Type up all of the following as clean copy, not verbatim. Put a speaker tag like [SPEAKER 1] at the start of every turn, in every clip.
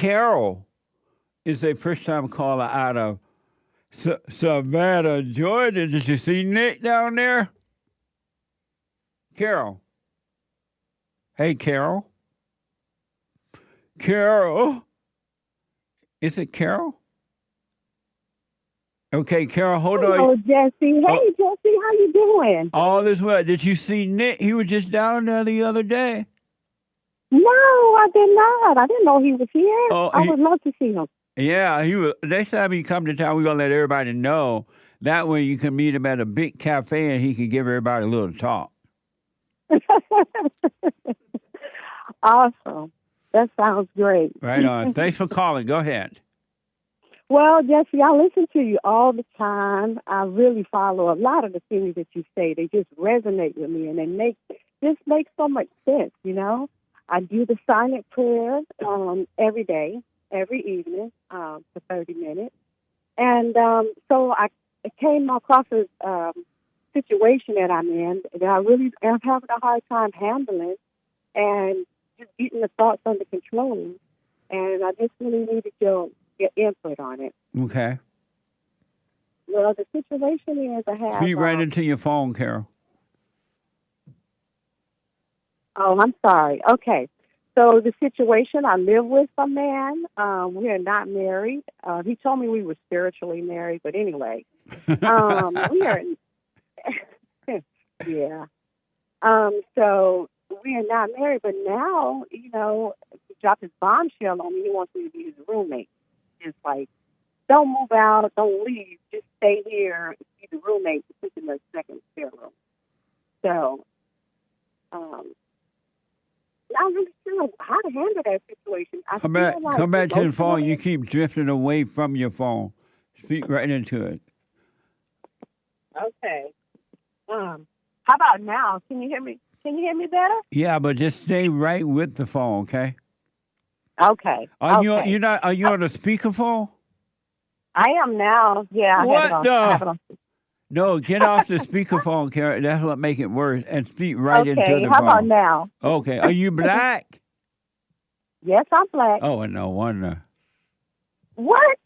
[SPEAKER 1] Carol is a first-time caller out of Savannah, Georgia. Did you see Nick down there? Carol. Hey, Carol. Carol. Is it Carol? Okay, Carol, hold on.
[SPEAKER 2] Hello, Jesse. Hey, Jesse, how you doing?
[SPEAKER 1] All this way. Did you see Nick? He was just down there the other day.
[SPEAKER 2] No, I did not. I didn't know he was here. I would love to see him.
[SPEAKER 1] Yeah, he was. Next time he come to town, we're gonna let everybody know. That way, you can meet him at a big cafe, and he can give everybody a little talk.
[SPEAKER 2] Awesome. That sounds great.
[SPEAKER 1] Right on. Thanks for calling. Go ahead.
[SPEAKER 2] Well, Jesse, I listen to you all the time. I really follow a lot of the things that you say. They just resonate with me, and they make so much sense. You know, I do the silent prayers every day, every evening for 30 minutes, and so I came across a situation that I'm in that I really am having a hard time handling, and just getting the thoughts under control. And I just really needed your input on it.
[SPEAKER 1] Okay.
[SPEAKER 2] Well, the situation is I have...
[SPEAKER 1] Speak right into your phone, Carol.
[SPEAKER 2] Oh, I'm sorry. Okay. So the situation, I live with a man. We are not married. He told me we were spiritually married, but anyway. We are... yeah. So we are not married, but now, you know, he dropped his bombshell on me. He wants me to be his roommate. It's like, don't move out, don't leave, just stay here, be the roommate, sit in the second spare room. So, I'm not really sure how to handle that situation.
[SPEAKER 1] Come back to the phone. You keep drifting away from your phone. Speak right into it.
[SPEAKER 2] Okay. How about now? Can you hear me? Can you hear me better?
[SPEAKER 1] Yeah, but just stay right with the phone, okay?
[SPEAKER 2] Okay.
[SPEAKER 1] Are you on the speakerphone?
[SPEAKER 2] I am now. Yeah. I have it on.
[SPEAKER 1] No, get off the speakerphone, Karen. That's what make it worse. And speak right into the phone.
[SPEAKER 2] Okay. How about now?
[SPEAKER 1] Okay. Are you black?
[SPEAKER 2] Yes, I'm black.
[SPEAKER 1] Oh, no wonder.
[SPEAKER 2] What?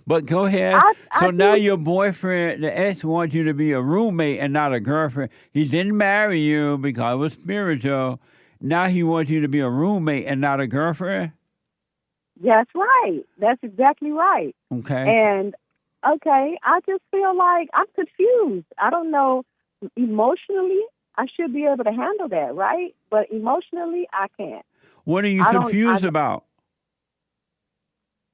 [SPEAKER 1] But go ahead. So now your boyfriend, the ex, wants you to be a roommate and not a girlfriend. He didn't marry you because it was spiritual. Now he wants you to be a roommate and not a girlfriend?
[SPEAKER 2] That's right. That's exactly right.
[SPEAKER 1] Okay.
[SPEAKER 2] And, I just feel like I'm confused. I don't know. Emotionally, I should be able to handle that, right? But emotionally, I can't.
[SPEAKER 1] What are you confused about?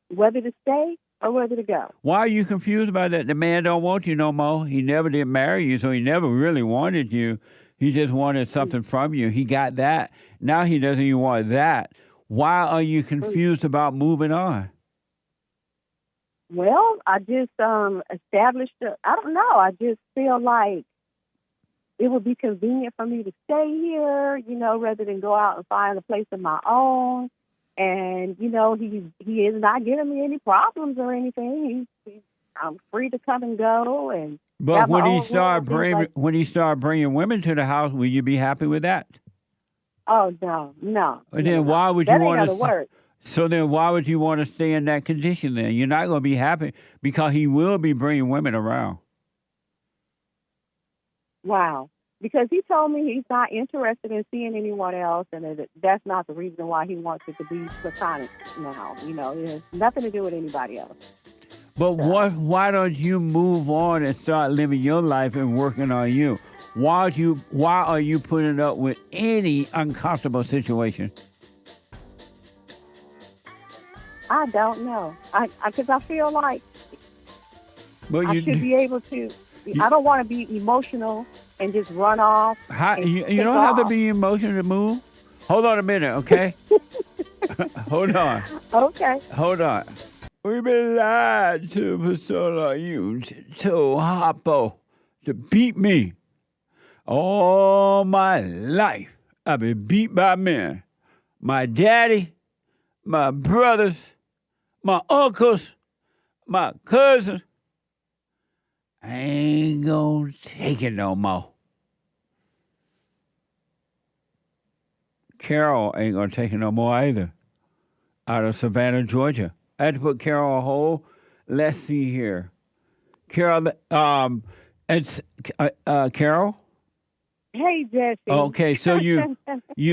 [SPEAKER 2] Whether to stay or whether to go.
[SPEAKER 1] Why are you confused about that? The man don't want you no more. He never did marry you, so he never really wanted you. He just wanted something from you. He got that. Now he doesn't even want that. Why are you confused about moving on?
[SPEAKER 2] Well, I just established, I don't know. I just feel like it would be convenient for me to stay here, you know, rather than go out and find a place of my own. And, you know, he is not giving me any problems or anything. I'm free to come and go. And
[SPEAKER 1] but when he start bringing women to the house, will you be happy with that?
[SPEAKER 2] Oh no.
[SPEAKER 1] And then why would you want to
[SPEAKER 2] work?
[SPEAKER 1] So then why would you want to stay in that condition? Then you're not going to be happy because he will be bringing women around.
[SPEAKER 2] Wow. Because he told me he's not interested in seeing anyone else, and that's not the reason why he wants it to be platonic now. You know, it has nothing to do with anybody else.
[SPEAKER 1] But why don't you move on and start living your life and working on you? Why are you putting up with any uncomfortable situation?
[SPEAKER 2] I don't know. Because I feel like I should be able to. I don't want to be emotional and just run off.
[SPEAKER 1] You don't have to be emotional to move. Hold on a minute, okay? Hold on.
[SPEAKER 2] Okay.
[SPEAKER 1] Hold on. We've been lied to for so long. You told Harpo to beat me. All my life, I've been beat by men. My daddy, my brothers, my uncles, my cousins. I ain't gonna take it no more. Carol ain't gonna take it no more either. Out of Savannah, Georgia. I had to put Carol on hold. Let's see here. Carol, it's Carol.
[SPEAKER 2] Hey, Jesse.
[SPEAKER 1] Okay, so you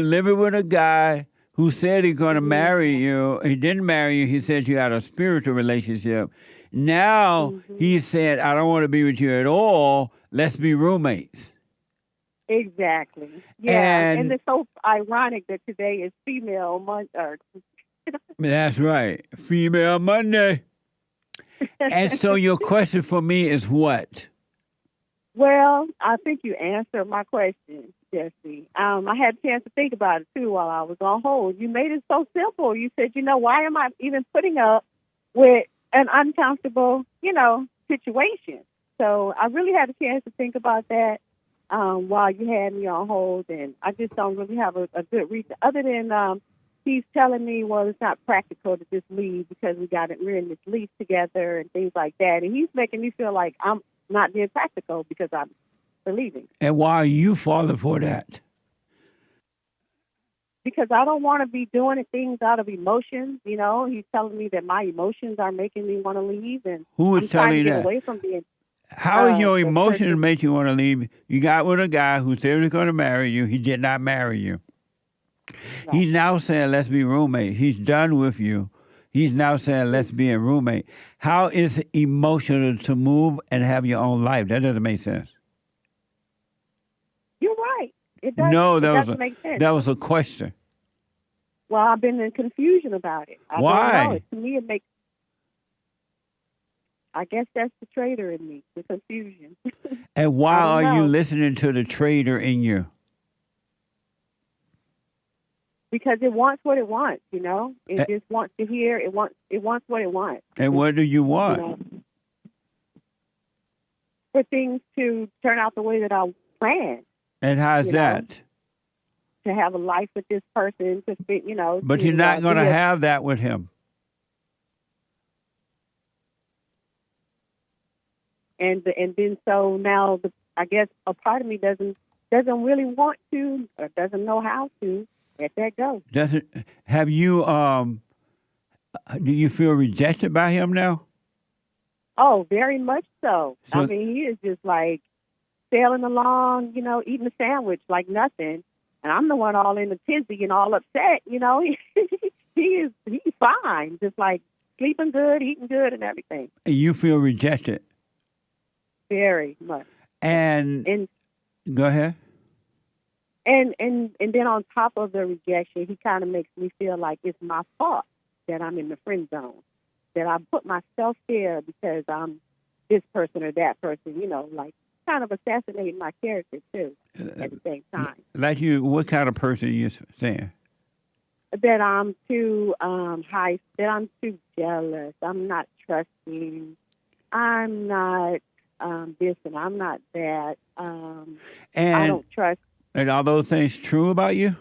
[SPEAKER 1] living with a guy who said he's going to marry you. He didn't marry you. He said you had a spiritual relationship. Now he said, "I don't want to be with you at all. Let's be roommates."
[SPEAKER 2] Exactly. Yeah, and it's so ironic that today is Female Month.
[SPEAKER 1] That's right, Female Monday. And so your question for me is what?
[SPEAKER 2] Well, I think you answered my question, Jesse. I had a chance to think about it, too, while I was on hold. You made it so simple. You said, why am I even putting up with an uncomfortable, situation? So I really had a chance to think about that while you had me on hold, and I just don't really have a good reason, other than he's telling me, well, it's not practical to just leave because we're in this lease together and things like that. And he's making me feel like I'm not being practical because I'm leaving.
[SPEAKER 1] And why are you falling for that?
[SPEAKER 2] Because I don't want to be doing things out of emotions. He's telling me that my emotions are making me want to leave, and
[SPEAKER 1] who is telling you that?
[SPEAKER 2] Away from being.
[SPEAKER 1] How is your emotions make you want to leave? You got with a guy who said he was going to marry you. He did not marry you. No. He's now saying, let's be roommates. He's done with you. He's now saying, let's be a roommate. How is it emotional to move and have your own life? That doesn't make sense.
[SPEAKER 2] You're right. It does.
[SPEAKER 1] No,
[SPEAKER 2] doesn't make sense.
[SPEAKER 1] That was a question.
[SPEAKER 2] Well, I've been in confusion about it.
[SPEAKER 1] Why?
[SPEAKER 2] Don't know. To me, it makes. I guess that's the trader in me, the confusion.
[SPEAKER 1] And why are you listening to the trader in you?
[SPEAKER 2] Because it wants what it wants, It just wants to hear. It wants what it wants.
[SPEAKER 1] And what do you want?
[SPEAKER 2] For things to turn out the way that I planned.
[SPEAKER 1] And how's that?
[SPEAKER 2] To have a life with this person, to fit,
[SPEAKER 1] But you're not going to have that with him.
[SPEAKER 2] And then so now I guess a part of me doesn't really want to or doesn't know how to. Let that go.
[SPEAKER 1] Have you, do you feel rejected by him now?
[SPEAKER 2] Oh, very much so. I mean, he is just like sailing along, eating a sandwich like nothing. And I'm the one all in a tizzy and all upset, he's fine. Just like sleeping good, eating good and everything.
[SPEAKER 1] And you feel rejected?
[SPEAKER 2] Very much.
[SPEAKER 1] And go ahead.
[SPEAKER 2] And then on top of the rejection, he kind of makes me feel like it's my fault that I'm in the friend zone, that I put myself there because I'm this person or that person, like kind of assassinating my character too at the same time.
[SPEAKER 1] Like you, what kind of person are you saying?
[SPEAKER 2] That I'm too that I'm too jealous. I'm not trusting. I'm not this and I'm not that. And I don't trust.
[SPEAKER 1] And are those things true about you?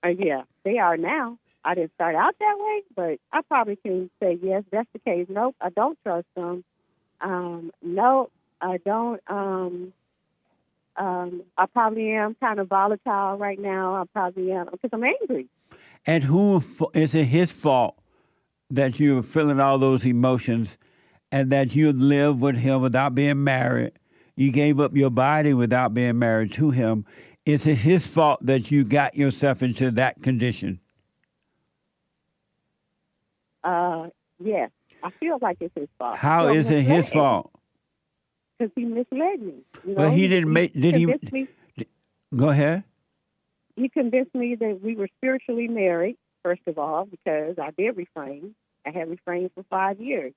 [SPEAKER 2] Yeah, they are now. I didn't start out that way, but I probably can say, yes, that's the case. Nope, I don't trust them. No, I don't. I probably am kind of volatile right now. I probably am because I'm angry.
[SPEAKER 1] And is it his fault that you're feeling all those emotions and that you live with him without being married? You gave up your body without being married to him. Is it his fault that you got yourself into that condition?
[SPEAKER 2] Yes. I feel like it's his fault.
[SPEAKER 1] How is it his fault?
[SPEAKER 2] Because he misled me.
[SPEAKER 1] But he didn't make... Go ahead.
[SPEAKER 2] He convinced me that we were spiritually married, first of all, because I did refrain. I had refrained for 5 years.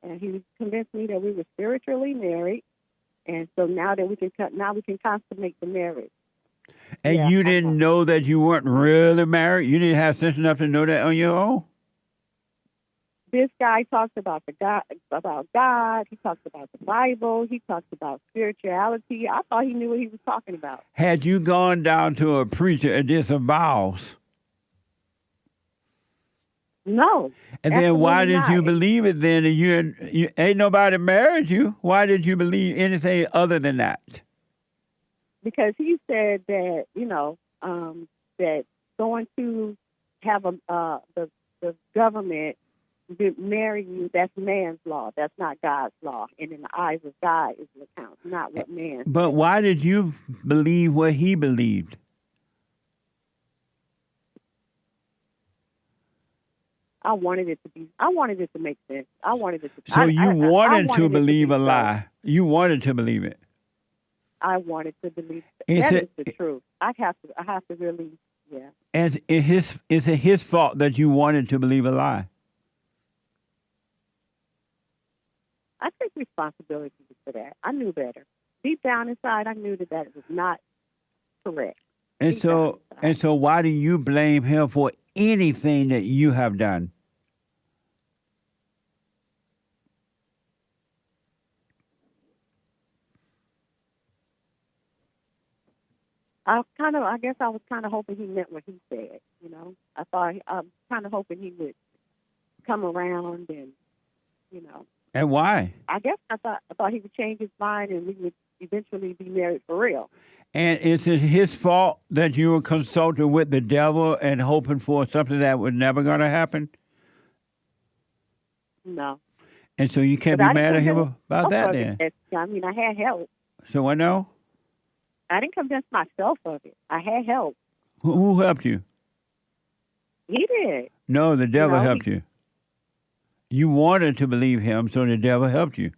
[SPEAKER 2] And he convinced me that we were spiritually married. And so now that we can consummate the marriage.
[SPEAKER 1] And you didn't know that you weren't really married? You didn't have sense enough to know that on your own?
[SPEAKER 2] This guy talks about God. He talks about the Bible. He talks about spirituality. I thought he knew what he was talking about. Had
[SPEAKER 1] you gone down to a preacher and did some vows?
[SPEAKER 2] No.
[SPEAKER 1] And then why did you believe it then? And you ain't nobody married you. Why did you believe anything other than that?
[SPEAKER 2] Because he said that, that going to have the government marry you, that's man's law. That's not God's law. And in the eyes of God is what counts, not what man
[SPEAKER 1] But
[SPEAKER 2] says.
[SPEAKER 1] why did you believe what he believed?
[SPEAKER 2] I wanted it to make sense. I wanted it to.
[SPEAKER 1] So you
[SPEAKER 2] I
[SPEAKER 1] wanted to
[SPEAKER 2] wanted it
[SPEAKER 1] believe
[SPEAKER 2] be
[SPEAKER 1] a
[SPEAKER 2] so.
[SPEAKER 1] lie. You wanted to believe it.
[SPEAKER 2] I wanted to believe
[SPEAKER 1] Is
[SPEAKER 2] that
[SPEAKER 1] it-
[SPEAKER 2] is the truth. I have to really, yeah.
[SPEAKER 1] And is it his fault that you wanted to believe a lie?
[SPEAKER 2] I take responsibility for that. I knew better. Deep down inside, I knew that was not correct.
[SPEAKER 1] And
[SPEAKER 2] Deep down inside.
[SPEAKER 1] so why do you blame him for anything that you have done?
[SPEAKER 2] I guess I was kind of hoping he meant what he said. You know, I'm kind of hoping he would come around and, you know.
[SPEAKER 1] And why?
[SPEAKER 2] I guess I thought he would change his mind and we would eventually be married for real.
[SPEAKER 1] And is it his fault that you were consulting with the devil and hoping for something that was never going to happen?
[SPEAKER 2] No.
[SPEAKER 1] And so you can't
[SPEAKER 2] But
[SPEAKER 1] be
[SPEAKER 2] I
[SPEAKER 1] mad at
[SPEAKER 2] didn't
[SPEAKER 1] him about that
[SPEAKER 2] of
[SPEAKER 1] then?
[SPEAKER 2] it. I mean, I had help.
[SPEAKER 1] So I know?
[SPEAKER 2] I didn't convince myself of it. I had help.
[SPEAKER 1] Who helped you?
[SPEAKER 2] He did.
[SPEAKER 1] No, the devil
[SPEAKER 2] No,
[SPEAKER 1] helped you. You wanted to believe him, so the devil helped you.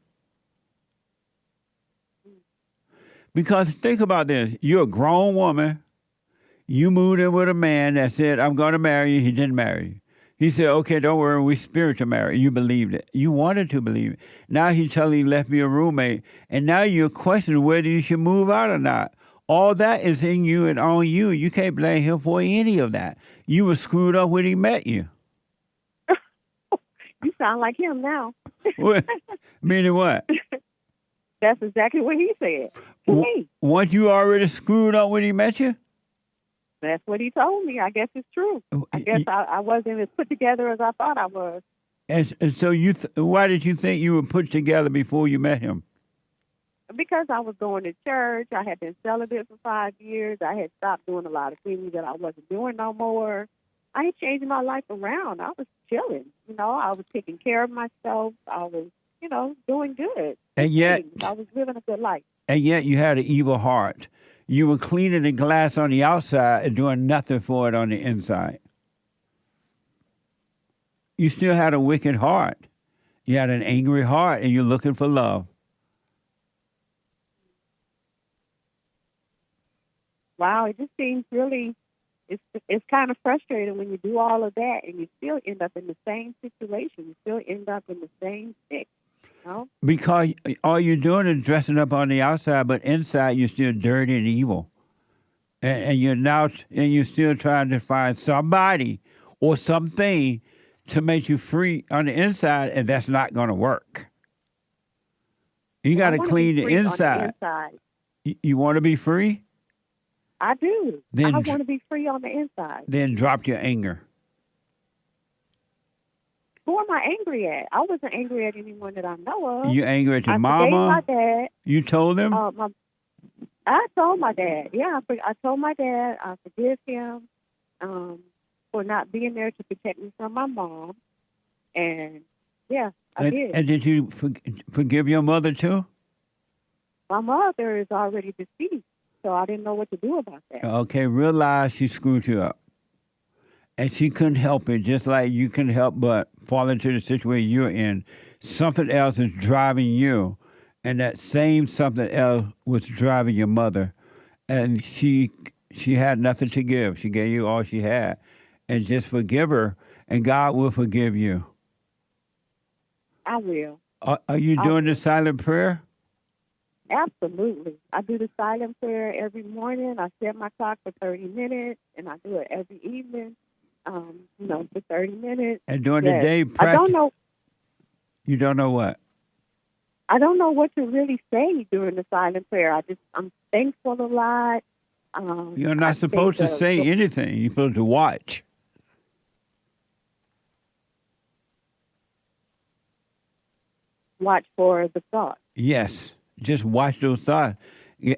[SPEAKER 1] Because think about this. You're a grown woman. You moved in with a man that said, I'm going to marry you. He didn't marry you. He said, okay, don't worry, we spiritual married. You believed it. You wanted to believe it. Now he's telling you left me a roommate. And now you're questioning whether you should move out or not. All that is in you and on you. You can't blame him for any of that. You were screwed up when he met you.
[SPEAKER 2] You sound like him now.
[SPEAKER 1] What? Meaning what?
[SPEAKER 2] That's exactly what he said to me.
[SPEAKER 1] Weren't you already screwed up when he met you?
[SPEAKER 2] That's what he told me. I guess it's true. I guess I wasn't as put together as I thought I was.
[SPEAKER 1] And so why did you think you were put together before you met him?
[SPEAKER 2] Because I was going to church. I had been celibate for 5 years. I had stopped doing a lot of things that I wasn't doing no more. I had changed my life around. I was chilling. You know, I was taking care of myself. I was, you know, doing good.
[SPEAKER 1] And yet,
[SPEAKER 2] I was living a good life.
[SPEAKER 1] And yet you had an evil heart. You were cleaning the glass on the outside and doing nothing for it on the inside. You still had a wicked heart. You had an angry heart, and you're looking for love.
[SPEAKER 2] Wow, it just seems really, it's kind of frustrating when you do all of that and you still end up in the same situation. You still end up in the same fix, you know?
[SPEAKER 1] Because all you're doing is dressing up on the outside, but inside you're still dirty and evil. And you're still trying to find somebody or something to make you free on the inside, and that's not going to work. You got to clean the inside. You want to be free?
[SPEAKER 2] I do.
[SPEAKER 1] Then
[SPEAKER 2] I want to be free on the inside.
[SPEAKER 1] Then drop your anger.
[SPEAKER 2] Who am I angry at? I wasn't angry at anyone that I know of.
[SPEAKER 1] You angry at your
[SPEAKER 2] I
[SPEAKER 1] mama?
[SPEAKER 2] forgave my dad.
[SPEAKER 1] You told him?
[SPEAKER 2] I told my dad. Yeah, I told my dad I forgive him for not being there to protect me from my mom. And, yeah, I did.
[SPEAKER 1] And did you forgive your mother, too?
[SPEAKER 2] My mother is already deceased, so I didn't know what to do about that.
[SPEAKER 1] Okay, realize she screwed you up. And she couldn't help it, just like you couldn't help but fall into the situation you're in. Something else is driving you, and that same something else was driving your mother. And she had nothing to give. She gave you all she had. And just forgive her, and God will forgive you.
[SPEAKER 2] I will.
[SPEAKER 1] Are you doing the silent prayer?
[SPEAKER 2] Absolutely. I do the silent prayer every morning. I set my clock for 30 minutes, and I do it every evening, for 30 minutes.
[SPEAKER 1] And during the day, practice.
[SPEAKER 2] I don't know.
[SPEAKER 1] You don't know what?
[SPEAKER 2] I don't know what to really say during the silent prayer. I'm thankful a lot.
[SPEAKER 1] You're not supposed to say anything. You're supposed to watch.
[SPEAKER 2] Watch for the thoughts.
[SPEAKER 1] Yes. Just watch those thoughts.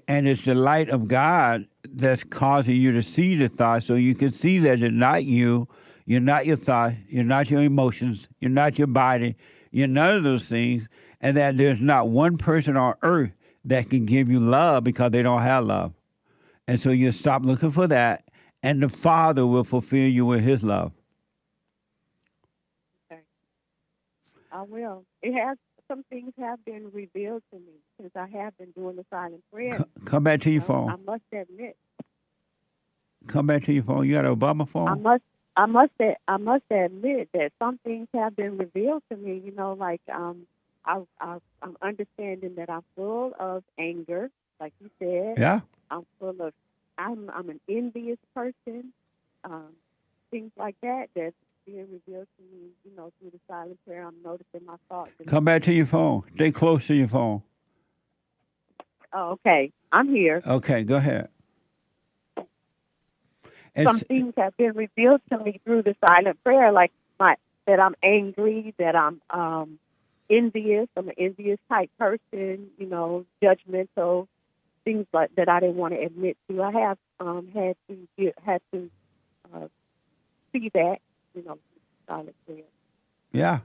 [SPEAKER 1] And it's the light of God that's causing you to see the thoughts, so you can see that it's not you, you're not your thoughts, you're not your emotions, you're not your body, you're none of those things, and that there's not one person on earth that can give you love because they don't have love. And so you stop looking for that, and the Father will fulfill you with His love.
[SPEAKER 2] Okay. I will. Some things have been revealed to me since I have been doing the silent prayer.
[SPEAKER 1] Come back to your phone.
[SPEAKER 2] I must admit.
[SPEAKER 1] Come back to your phone. You got an Obama phone?
[SPEAKER 2] I must admit that some things have been revealed to me. Like I'm understanding that I'm full of anger, like you said.
[SPEAKER 1] Yeah.
[SPEAKER 2] I'm an envious person. Things like that that's being revealed to me, through the silent prayer. I'm noticing my thoughts.
[SPEAKER 1] Come back to your phone. Stay close to your phone.
[SPEAKER 2] Oh, okay. I'm here.
[SPEAKER 1] Okay, go ahead.
[SPEAKER 2] Some things have been revealed to me through the silent prayer, like that I'm angry, that I'm envious. I'm an envious type person, judgmental, things like that I didn't want to admit to. I have had to see that, silent prayer.
[SPEAKER 1] Yeah.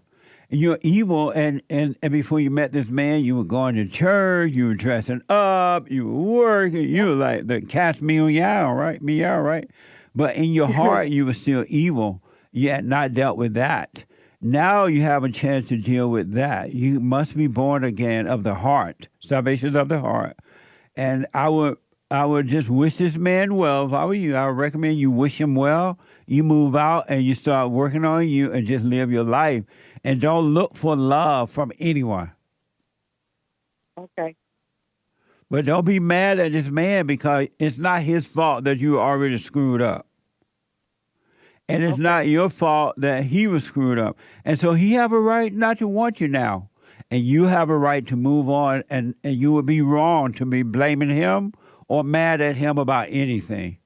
[SPEAKER 1] You're evil, and before you met this man, you were going to church, you were dressing up, you were working, you were like the cat's meow, right? Meow, right? But in your heart, you were still evil. You had not dealt with that. Now you have a chance to deal with that. You must be born again of the heart. Salvation of the heart. And I would just wish this man well. If I were you, I would recommend you wish him well. You move out and you start working on you and just live your life. And don't look for love from anyone.
[SPEAKER 2] Okay.
[SPEAKER 1] But don't be mad at this man because it's not his fault that you were already screwed up. And it's not your fault that he was screwed up. And so he have a right not to want you now. And you have a right to move on, and you would be wrong to be blaming him or mad at him about anything.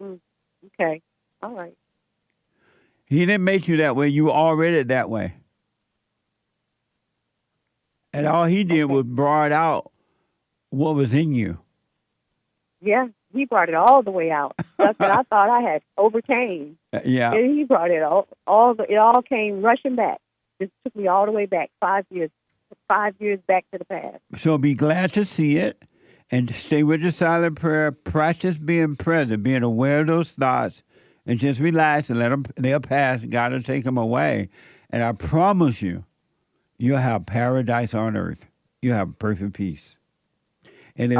[SPEAKER 2] Okay. All right.
[SPEAKER 1] He didn't make you that way. You were already that way. And all he did was brought out what was in you.
[SPEAKER 2] Yeah, he brought it all the way out. Stuff that I thought I had overcame.
[SPEAKER 1] Yeah.
[SPEAKER 2] And he brought it it all came rushing back. It took me all the way back, 5 years back to the past.
[SPEAKER 1] So be glad to see it and stay with the silent prayer. Practice being present, being aware of those thoughts, and just relax and let them, they'll pass. God will take them away. And I promise you, you'll have paradise on earth. You'll have perfect peace. And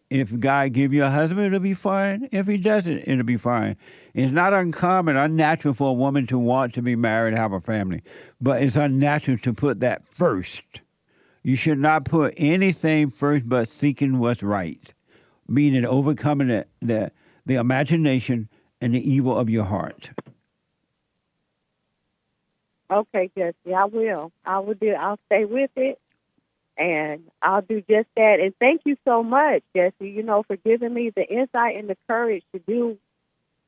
[SPEAKER 1] if God give you a husband, it'll be fine. If he doesn't, it'll be fine. It's not uncommon, unnatural for a woman to want to be married and have a family. But it's unnatural to put that first. You should not put anything first but seeking what's right, meaning overcoming the imagination and the evil of your heart.
[SPEAKER 2] Okay, Jesse, I will. I'll stay with it. And I'll do just that. And thank you so much, Jesse, for giving me the insight and the courage to do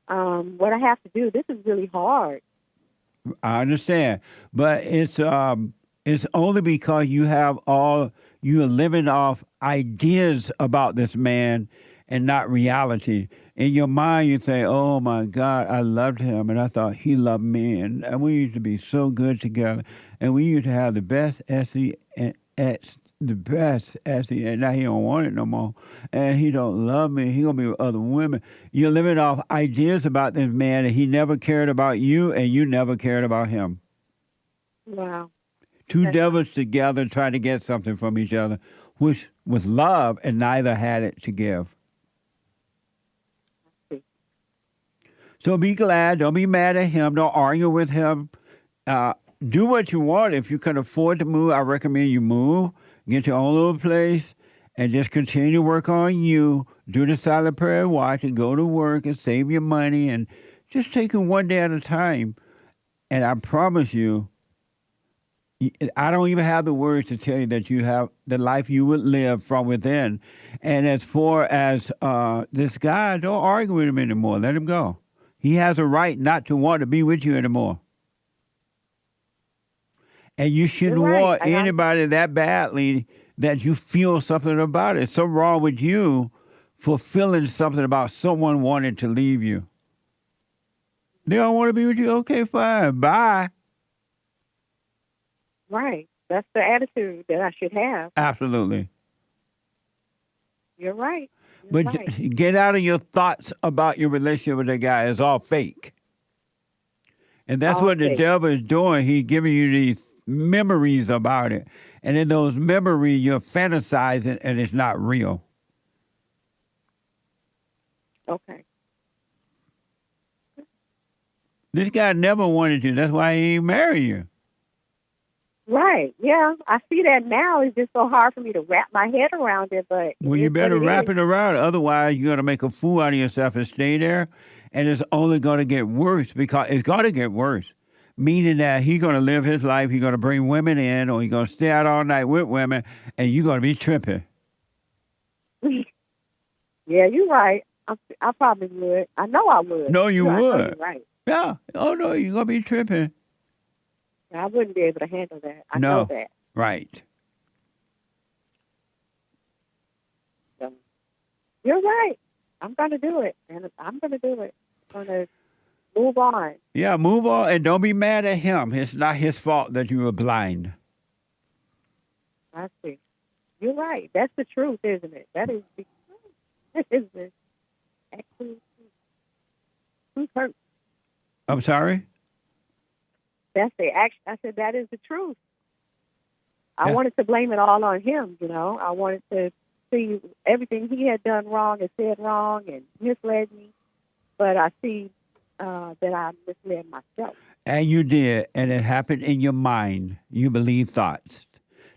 [SPEAKER 2] what I have to do. This is really hard.
[SPEAKER 1] I understand. But it's only because you're living off ideas about this man and not reality. In your mind, you say, oh, my God, I loved him, and I thought he loved me, and we used to be so good together, and we used to have the best SE and now he don't want it no more, and he don't love me. He gonna be with other women. You're living off ideas about this man, and he never cared about you, and you never cared about him.
[SPEAKER 2] Wow.
[SPEAKER 1] Two devils together trying to get something from each other, which was love, and neither had it to give. So be glad. Don't be mad at him. Don't argue with him. Do what you want. If you can afford to move, I recommend you move. Get your own little place and just continue to work on you. Do the silent prayer watch and go to work and save your money and just take it one day at a time. And I promise you, I don't even have the words to tell you that you have the life you would live from within. And as far as this guy, don't argue with him anymore. Let him go. He has a right not to want to be with you anymore. And you shouldn't want anybody that badly that you feel something about it. It's so wrong with you for feeling something about someone wanting to leave you. They don't want to be with you. Okay, fine. Bye.
[SPEAKER 2] Right. That's the attitude that I should have.
[SPEAKER 1] Absolutely.
[SPEAKER 2] You're right.
[SPEAKER 1] But get out of your thoughts about your relationship with that guy. It's all fake. And that's what the devil is doing. He's giving you these memories about it. And in those memories, you're fantasizing and it's not real.
[SPEAKER 2] Okay.
[SPEAKER 1] This guy never wanted you. That's why he ain't marry you.
[SPEAKER 2] Right. Yeah. I see that now. It's just so hard for me to wrap my head around it. But
[SPEAKER 1] well, you better wrap it around. Otherwise, you're going to make a fool out of yourself and stay there. And it's only going to get worse because it's going to get worse. Meaning that he's going to live his life. He's going to bring women in or he's going to stay out all night with women. And you're going to be tripping.
[SPEAKER 2] Yeah, you're right. I probably would. I know I would.
[SPEAKER 1] No, you would.
[SPEAKER 2] Right.
[SPEAKER 1] Yeah. Oh, no, you're going to be tripping.
[SPEAKER 2] I wouldn't be able to handle that. I know that.
[SPEAKER 1] Right.
[SPEAKER 2] So, you're right. I'm going to do it. And I'm going to do it. I'm going to move on.
[SPEAKER 1] Yeah, move on. And don't be mad at him. It's not his fault that you were blind.
[SPEAKER 2] I see. You're right. That's the truth, isn't it? That is the truth. Isn't it? Actually, truth hurts.
[SPEAKER 1] I'm sorry?
[SPEAKER 2] That's the action. I said, that is the truth. I wanted to blame it all on him, you know. I wanted to see everything he had done wrong and said wrong and misled me. But I see that I misled myself. And
[SPEAKER 1] you did, and it happened in your mind. You believe thoughts.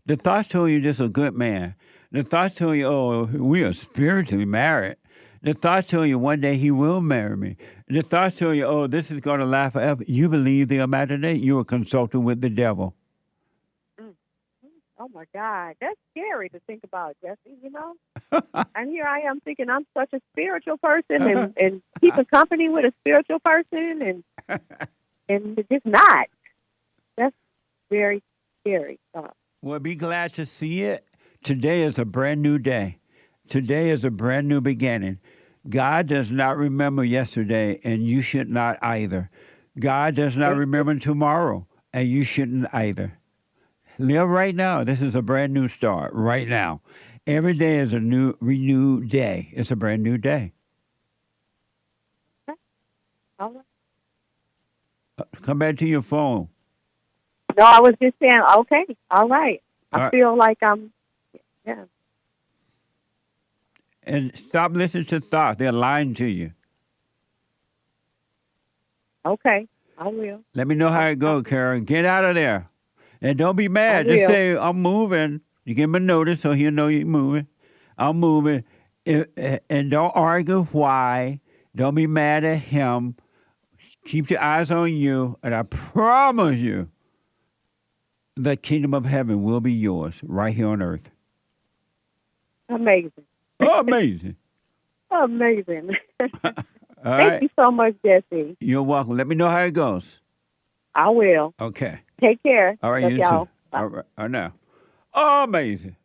[SPEAKER 1] The thoughts told you this is a good man. The thoughts told you, oh, we are spiritually married. The thoughts told you one day he will marry me. The thoughts told you, oh, this is going to last forever. You believe the imagination. You were consulting with the devil.
[SPEAKER 2] Oh, my God. That's scary to think about, Jesse, you know? And here I am thinking I'm such a spiritual person and keeping company with a spiritual person and just not. That's very scary.
[SPEAKER 1] Well, be glad to see it. Today is a brand new day. Today is a brand new beginning. God does not remember yesterday, and you should not either. God does not remember tomorrow, and you shouldn't either. Live right now. This is a brand new start right now. Every day is a new, renewed day. It's a brand new day.
[SPEAKER 2] Okay. All right.
[SPEAKER 1] Come back to your phone.
[SPEAKER 2] No, I was just saying, okay, all right. I feel like I'm, yeah.
[SPEAKER 1] And stop listening to thoughts. They're lying to you.
[SPEAKER 2] Okay, I will.
[SPEAKER 1] Let me know how it goes, Karen. Get out of there. And don't be mad. Just say, I'm moving. You give him a notice so he'll know you're moving. I'm moving. And don't argue why. Don't be mad at him. Keep your eyes on you. And I promise you, the kingdom of heaven will be yours right here on earth.
[SPEAKER 2] Amazing.
[SPEAKER 1] Oh, amazing.
[SPEAKER 2] Amazing. Thank you so much, Jesse.
[SPEAKER 1] You're welcome. Let me know how it goes.
[SPEAKER 2] I will.
[SPEAKER 1] Okay.
[SPEAKER 2] Take care.
[SPEAKER 1] All right,
[SPEAKER 2] Love
[SPEAKER 1] you
[SPEAKER 2] y'all.
[SPEAKER 1] too. All right, now. Amazing.